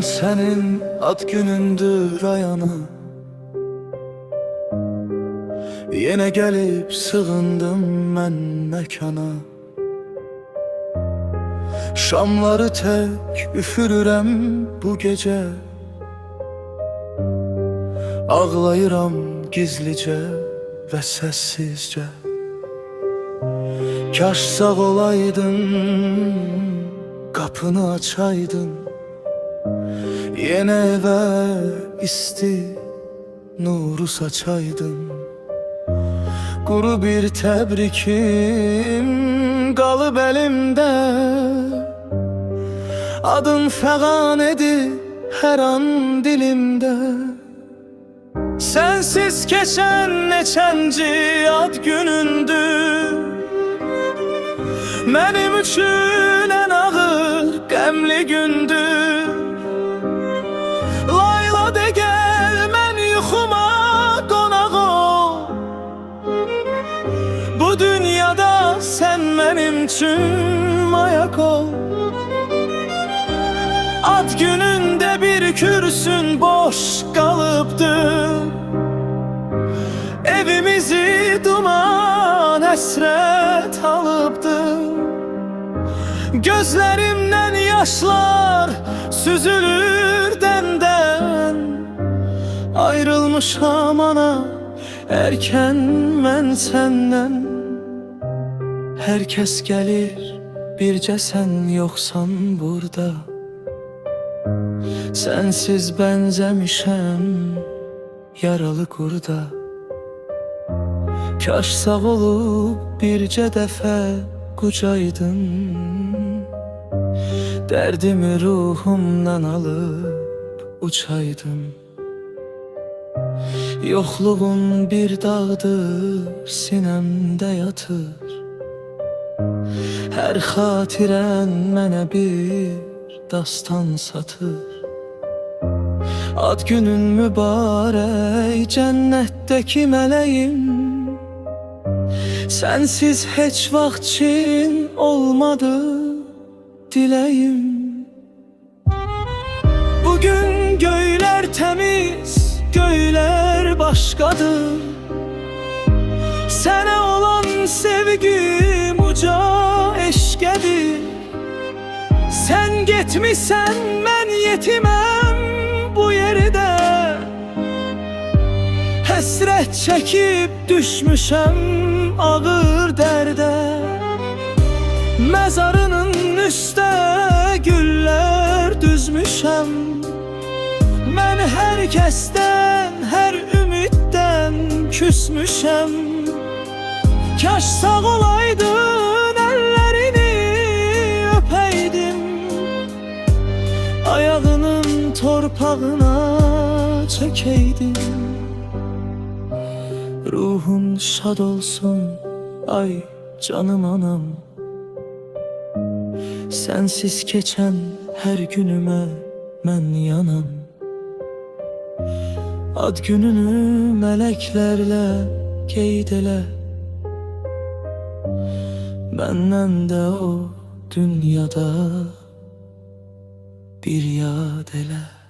senin ad günündür ayana. Yine gelip sığındım ben mekana. Şamları tek üfürürəm bu gece. Ağlayıram gizlice ve sessizce. Kaş sağ olaydın, kapını açaydın. Yine eve isti nuru saçaydın. Quru bir təbrikim qalıb əlimdə. Adın fəğan edir hər an dilimdə. Sensiz keçən neçənci ad günündür. Mənim üçün ən ağır qəmli gündür. Layla de gəl mən yuxuma qonaq ol. Bu dünyada sən mənim üçün mayak ol. Ad günündə bir kürsün boş qalıbdır. Evimizi duman həsrət alıbdır. Gözlərimdən yaşlar süzülür dəmdən. Ayrılmışam ana erkən mən səndən. Hər kəs gəlir bircə sən yoxsan burada. Sensiz bənzəmişəm yaralı qurda. Kaş sağ olub bircə dəfə qucaydın. Dərdimi ruhumdan alıb uçaydım. Yoxluğun bir dağdır sinəmdə yatır. Hər xatirən mənə bir dastan satır. Ad günün mübarək cənnətdəki mələyim. Sensiz heç vaxt şirin olmadı diləyim. Bugün göylər təmiz, göylər başqadır. Sənə olan sevgim uca eşqədir. Sen getmişsən mən yetiməm bu yerdə. Həsrət çəkib düşmüşəm ağır dərdə. Məzarının üstə güllər düzmüşəm. Mən hər kəsdən, hər ümiddən küsmüşəm. Kaş sağ olaydın əllərini öpəydim. Ayağının torpağına çəkəydim. Ruhun şad olsun ay canım anam. Sensiz keçən hər günümə mən yanam. Ad gününü mələklərlə qeyd elə. Məndən də o dünyada bir yad elə.